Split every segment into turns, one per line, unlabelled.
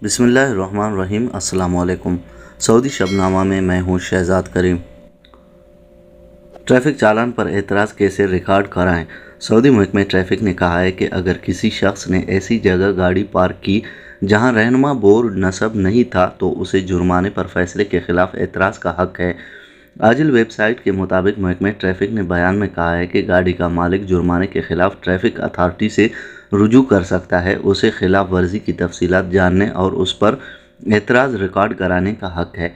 बिस्मिल्लाहिर्रहमानिर्रहीम। अस्सलाम वालेकुम। सऊदी शबनामा में मैं हूँ शहजाद करीम। ट्रैफिक चालान पर एतराज़ कैसे रिकॉर्ड कराएं? सऊदी महकमा ट्रैफिक ने कहा है कि अगर किसी शख्स ने ऐसी जगह गाड़ी पार्क की जहां रहनुमा बोर्ड नस्ब नहीं था तो उसे जुर्माने पर फैसले के खिलाफ एतराज़ का हक है। आजिल वेबसाइट के मुताबिक महकमा ट्रैफिक ने बयान में कहा है कि गाड़ी का मालिक जुर्माने के खिलाफ ट्रैफिक अथॉरिटी से रुजू कर सकता है। उसे खिलाफ वर्जी की तफसीलात जानने और उस पर एतराज़ रिकॉर्ड कराने का हक है।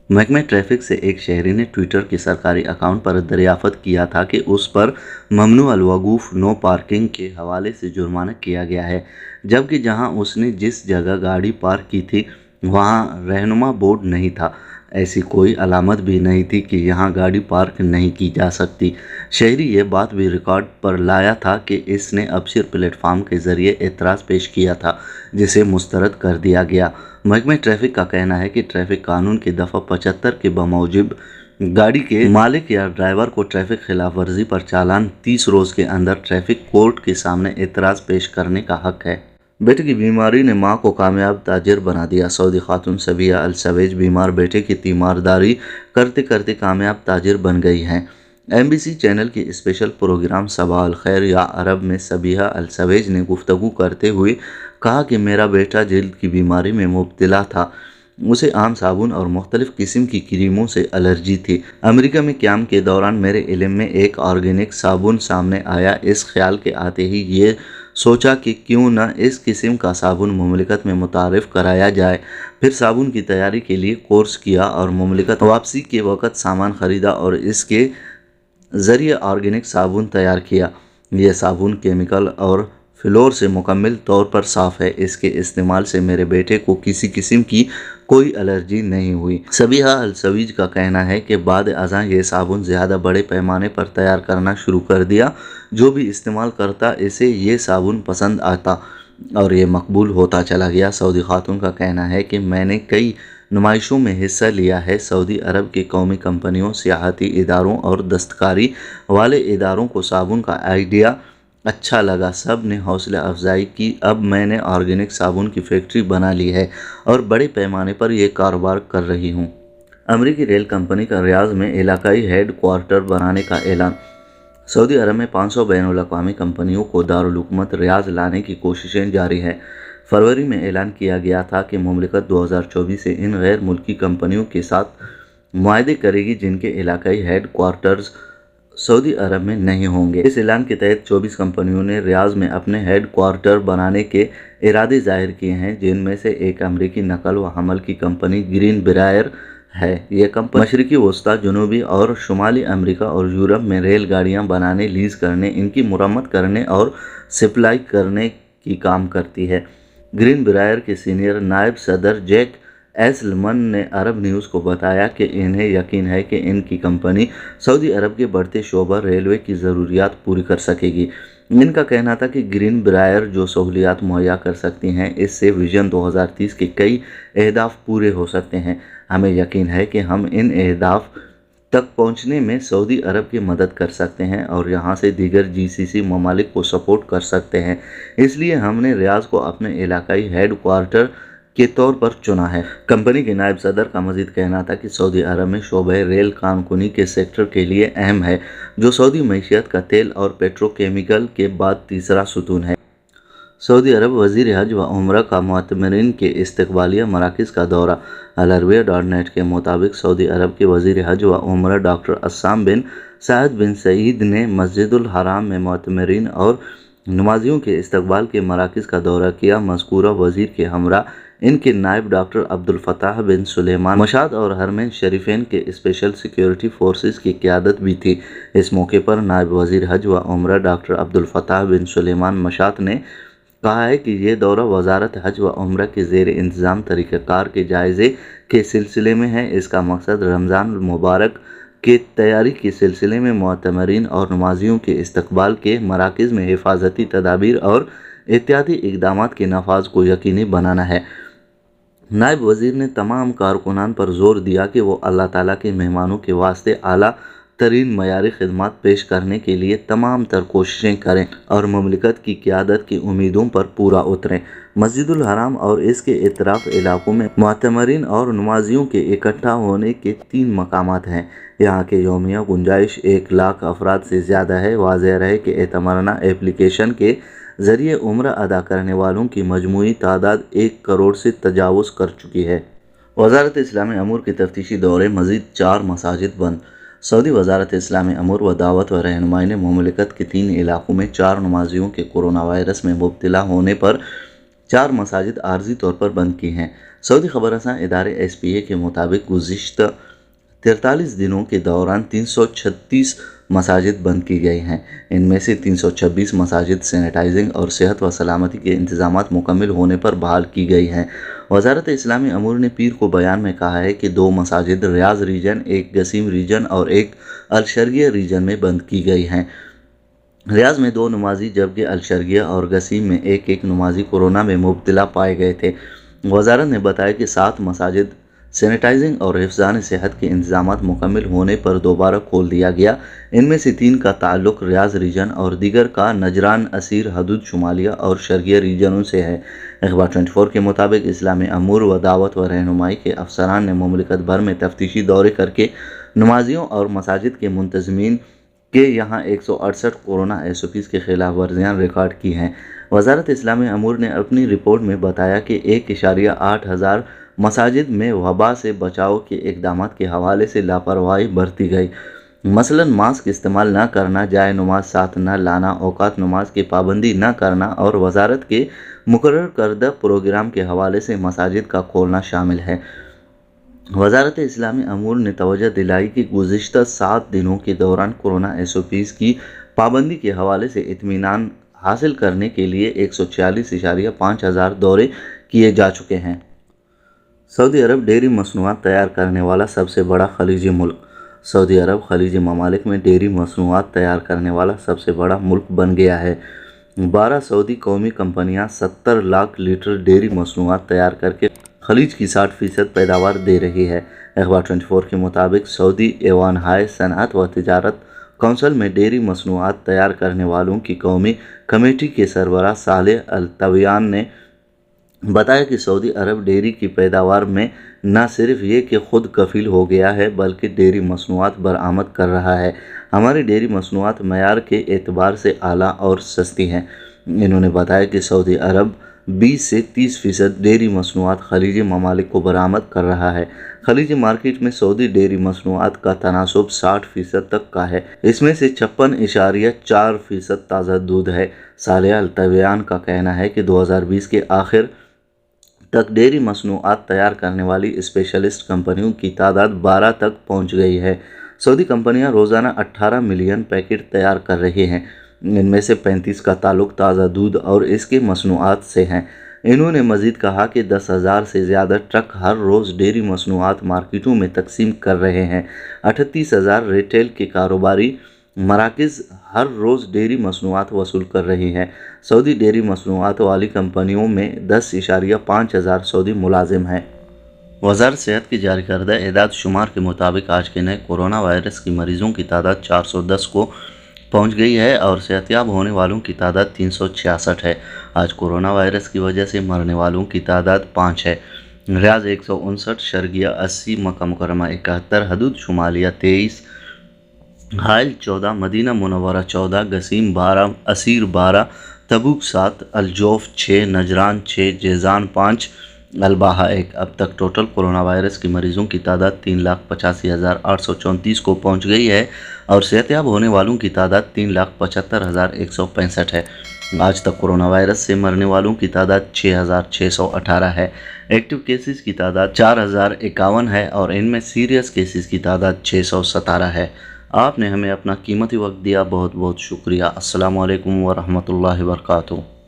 महकमा ट्रैफिक से एक शहरी ने ट्विटर के सरकारी अकाउंट पर दरियाफ्त किया था कि उस पर ममनू अलवकूफ़ नो पार्किंग के हवाले से जुर्माना किया गया है, जबकि जहां उसने जिस जगह गाड़ी पार्क की थी वहां रहनुमा बोर्ड नहीं था। ऐसी कोई अलामत भी नहीं थी कि यहां गाड़ी पार्क नहीं की जा सकती। शहरी ये बात भी रिकॉर्ड पर लाया था कि इसने अबशिर प्लेटफार्म के ज़रिए एतराज़ पेश किया था, जिसे मुस्तरद कर दिया गया। महकमा ट्रैफिक का कहना है कि ट्रैफिक कानून के दफ़ा 75 के बमौजिब गाड़ी के मालिक या ड्राइवर को ट्रैफिक खिलाफ वर्जी पर चालान 30 रोज़ के अंदर ट्रैफिक कोर्ट के सामने एतराज़ पेश करने का हक है। बेटे की बीमारी ने मां को कामयाब ताजिर बना दिया। सऊदी खातून सबिया अल सवेज बीमार बेटे की तीमारदारी करते करते कामयाब ताजिर बन गई हैं। एमबीसी चैनल के स्पेशल प्रोग्राम सबा अल खैर या अरब में सबिया अल सवेज ने गुफ्तगू करते हुए कहा कि मेरा बेटा जल्द की बीमारी में मुब्तला था। उसे आम साबुन और मुख्तलिफ किस्म की क्रीमों से एलर्जी थी। अमेरिका में क़याम के दौरान मेरे इल्म में एक ऑर्गेनिक साबुन सामने आया। इस ख्याल के आते ही ये सोचा कि क्यों न इस किस्म का साबुन मुमलिकत में मुतारिफ़ कराया जाए। फिर साबुन की तैयारी के लिए कोर्स किया और मुमलिकत वापसी के वक़्त सामान ख़रीदा और इसके ज़रिए ऑर्गेनिक साबुन तैयार किया। यह साबुन केमिकल और फ्लोर से मुकम्मल तौर पर साफ़ है। इसके इस्तेमाल से मेरे बेटे को किसी किस्म की कोई एलर्जी नहीं हुई। सबिहा अल सवीज का कहना है कि बाद अज़ां ये साबुन ज़्यादा बड़े पैमाने पर तैयार करना शुरू कर दिया। जो भी इस्तेमाल करता इसे ये साबुन पसंद आता और ये मकबूल होता चला गया। सऊदी खातून का कहना है कि मैंने कई नुमाइशों में हिस्सा लिया है। सऊदी अरब की कौमी कंपनियों, सियाहती इदारों और दस्तकारी वाले इदारों को साबुन का आइडिया अच्छा लगा। सब ने हौसला अफजाई की। अब मैंने ऑर्गेनिक साबुन की फैक्ट्री बना ली है और बड़े पैमाने पर यह कारोबार कर रही हूँ। अमरीकी रेल कंपनी का रियाज में इलाकाई हेड क्वार्टर बनाने का ऐलान। सऊदी अरब में 500 बैनुल अक़वामी कंपनियों को दारुल हुकूमत रियाज लाने की कोशिशें जारी हैं। फरवरी में ऐलान किया गया था कि मुमलिकत 2024 से इन गैर मुल्की कंपनियों के साथ मुआहदे करेगी जिनके इलाकाई हेड क्वार्टर्स सऊदी अरब में नहीं होंगे। इस ऐलान के तहत 24 कंपनियों ने रियाज में अपने हेड क्वार्टर बनाने के इरादे जाहिर किए हैं, जिनमें से एक अमरीकी नकल व हमल की कंपनी ग्रीन ब्रायर है। यह कंपनी मशरकी वस्ता, जनूबी और शुमाली अमेरिका और यूरोप में रेलगाड़ियां बनाने, लीज करने, इनकी मुरम्मत करने और सप्लाई करने की काम करती है। ग्रीन ब्रायर के सीनियर नायब सदर जैक एसलमन ने अरब न्यूज़ को बताया कि इन्हें यकीन है कि इनकी कंपनी सऊदी अरब के बढ़ते शोबा रेलवे की ज़रूरियात पूरी कर सकेगी। इनका कहना था कि ग्रीन ब्रायर जो सहूलियात मुहैया कर सकती हैं, इससे विजन 2030 के कई अहदाफ पूरे हो सकते हैं। हमें यकीन है कि हम इन अहदाफ तक पहुंचने में सऊदी अरब की मदद कर सकते हैं और यहां से दीगर जीसीसी ममालिक को सपोर्ट कर सकते हैं। इसलिए हमने रियाज को अपने इलाकाई हेड क्वार्टर के तौर पर चुना है। कंपनी के नायब सदर का मजीद कहना था कि सऊदी अरब में शोबे रेल कानकुनी के सेक्टर के लिए अहम है, जो सऊदी मईशियत का तेल और पेट्रोकेमिकल के बाद तीसरा सुतून है। सऊदी अरब वज़ीर हज व उम्रा का मुअतमरीन के इस्तकबालिया मराकज़ का दौरा। अलअरबिया.नेट के मुताबिक सऊदी अरब के वज़ीर हज व उम्रा डॉक्टर अस्साम बिन साद बिन सईद ने मस्जिदुल हराम में मुअतमरीन और नमाजियों के इस्तकबाल के मराकज़ का दौरा किया। मज़कूरा वज़ीर के हमरा इनके नायब डॉक्टर अब्दुल फताह बिन सुलेमान मशाद और हरमैन शरीफैन के स्पेशल सिक्योरिटी फोर्सेस की क़यादत भी थी। इस मौके पर नायब वज़ीर हज व उम्रा डॉक्टर अब्दुल फताह बिन सुलेमान मशाद ने कहा है कि ये दौरा वजारत हज व उम्रा के ज़ेर इंतज़ाम तरीक़ाकार के जायज़े के सिलसिले में है। इसका मकसद रमज़ान मुबारक के तैयारी के सिलसिले में मुअतमरीन और नमाजियों के इस्तकबाल के मराकज़ में हिफाजती तदाबीर और एहतियाती इक़दामात के नफाज को यकीनी बनाना है। नायब वज़ीर ने तमाम कारकुनान पर ज़ोर दिया कि वो अल्लाह ताला के मेहमानों के वास्ते आला ترین معیاری خدمات پیش کرنے کے لیے تمام تر کوششیں کریں اور مملکت کی قیادت کی امیدوں پر پورا اتریں۔ مسجد الحرام اور اس کے اطراف علاقوں میں معتمرین اور نمازیوں کے اکٹھا ہونے کے 3 مقامات ہیں۔ یہاں کے یومیہ گنجائش 1 لاکھ افراد سے زیادہ ہے۔ واضح رہے کہ اعتمرانہ ایپلیکیشن کے ذریعے عمرہ ادا کرنے والوں کی مجموعی تعداد 1 کروڑ سے تجاوز کر چکی ہے۔ وزارت اسلامی امور کے تفتیشی دورے، مزید 4 مساجد بند۔ سعودی وزارت اسلامی امور و دعوت و رہنمائی نے مملکت کے 3 علاقوں میں 4 نمازیوں کے کورونا وائرس میں مبتلا ہونے پر 4 مساجد عارضی طور پر بند کی ہیں۔ سعودی خبر رساں ادارے SPA کے مطابق گزشتہ 43 دنوں کے دوران 336 مساجد بند کی گئی ہیں۔ ان میں سے 326 مساجد سینیٹائزنگ اور صحت و سلامتی کے انتظامات مکمل ہونے پر بحال کی گئی ہیں۔ وزارت اسلامی امور نے پیر کو بیان میں کہا ہے کہ 2 مساجد ریاض ریجن، 1 گسیم ریجن اور 1 الشرقیہ ریجن میں بند کی گئی ہیں۔ ریاض میں 2 نمازی جبکہ الشرقیہ اور گسیم میں 1 نمازی کورونا میں مبتلا پائے گئے تھے۔ وزارت نے بتایا کہ 7 مساجد سینیٹائزنگ اور حفظان صحت کے انتظامات مکمل ہونے پر دوبارہ کھول دیا گیا۔ ان میں سے 3 کا تعلق ریاض ریجن اور دیگر کا نجران، اسیر، حدود شمالیہ اور شرقیہ ریجنوں سے ہے۔ اخبار 24 کے مطابق اسلامی امور و دعوت و رہنمائی کے افسران نے مملکت بھر میں تفتیشی دورے کر کے نمازیوں اور مساجد کے منتظمین کے یہاں 168 کورونا SOPs کے خلاف ورزیاں ریکارڈ کی ہیں۔ وزارت اسلامی امور نے اپنی رپورٹ میں بتایا کہ 1.8 ہزار مساجد میں وبا سے بچاؤ کے اقدامات کے حوالے سے لاپرواہی برتی گئی، مثلاً ماسک استعمال نہ کرنا، جائے نماز ساتھ نہ لانا، اوقات نماز کی پابندی نہ کرنا اور وزارت کے مقرر کردہ پروگرام کے حوالے سے مساجد کا کھولنا شامل ہے۔ وزارت اسلامی امور نے توجہ دلائی کہ گزشتہ 7 دنوں کے دوران کورونا SOPs کی پابندی کے حوالے سے اطمینان حاصل کرنے کے لیے 146.5 ہزار دورے کیے جا چکے ہیں۔ سعودی عرب ڈیری مصنوعات تیار کرنے والا سب سے بڑا خلیجی ملک۔ سعودی عرب خلیجی ممالک میں ڈیری مصنوعات تیار کرنے والا سب سے بڑا ملک بن گیا ہے۔ 12 سعودی قومی کمپنیاں 70 لاکھ لیٹر ڈیری مصنوعات تیار کر کے خلیج کی 60% پیداوار دے رہی ہے۔ اخبار 24 کے مطابق سعودی ایوان ہائے صنعت و تجارت کونسل میں ڈیری مصنوعات تیار کرنے والوں کی قومی کمیٹی کے سربراہ صالح الطویان نے بتایا کہ سعودی عرب ڈیری کی پیداوار میں نہ صرف یہ کہ خود کفیل ہو گیا ہے بلکہ ڈیری مصنوعات برآمد کر رہا ہے۔ ہماری ڈیری مصنوعات معیار کے اعتبار سے اعلیٰ اور سستی ہیں۔ انہوں نے بتایا کہ سعودی عرب 20 سے 30% ڈیری مصنوعات خلیجی ممالک کو برآمد کر رہا ہے۔ خلیجی مارکیٹ میں سعودی ڈیری مصنوعات کا تناسب 60% تک کا ہے۔ اس میں سے 56.4% تازہ دودھ ہے۔ صالح الطویان کا کہنا ہے کہ 2020 کے آخر تک ڈیری مصنوعات تیار کرنے والی اسپیشلسٹ کمپنیوں کی تعداد 12 تک پہنچ گئی ہے۔ سعودی کمپنیاں روزانہ 18 ملین پیکٹ تیار کر رہی ہیں۔ ان میں سے 35 کا تعلق تازہ دودھ اور اس کے مصنوعات سے ہیں۔ انہوں نے مزید کہا کہ 10,000 سے زیادہ ٹرک ہر روز ڈیری مصنوعات مارکیٹوں میں تقسیم کر رہے ہیں۔ 38,000 ریٹیل کے کاروباری مراکز ہر روز ڈیری مصنوعات وصول کر رہی ہیں۔ سعودی ڈیری مصنوعات والی کمپنیوں میں 10.5 ہزار سعودی ملازم ہیں۔ وزارت صحت کی جاری کردہ اعداد شمار کے مطابق آج کے نئے کورونا وائرس کی مریضوں کی تعداد 410 کو پہنچ گئی ہے اور صحتیاب ہونے والوں کی تعداد 366 ہے۔ آج کورونا وائرس کی وجہ سے مرنے والوں کی تعداد 5 ہے۔ ریاض 159، شرقیہ 80، مکہ مکرمہ 71، حدود شمالیہ 23، حائل 14، مدینہ منورہ 14، گسیم 12، اسیر 12، تبوک 7، الجوف 6، نجران 6، جیزان 5، الباحہ 1۔ اب تک ٹوٹل کورونا وائرس کی مریضوں کی تعداد 3,85,834 کو پہنچ گئی ہے اور صحتیاب ہونے والوں کی تعداد 3,75,165 ہے۔ آج تک کورونا وائرس سے مرنے والوں کی تعداد 6,618 ہے۔ ایکٹیو کیسز کی تعداد 4,051 ہے اور ان میں سیریس کیسز کی تعداد 617 ہے۔ آپ نے ہمیں اپنا قیمتی وقت دیا، بہت بہت شکریہ۔ السلام علیکم ورحمۃ اللہ وبرکاتہ۔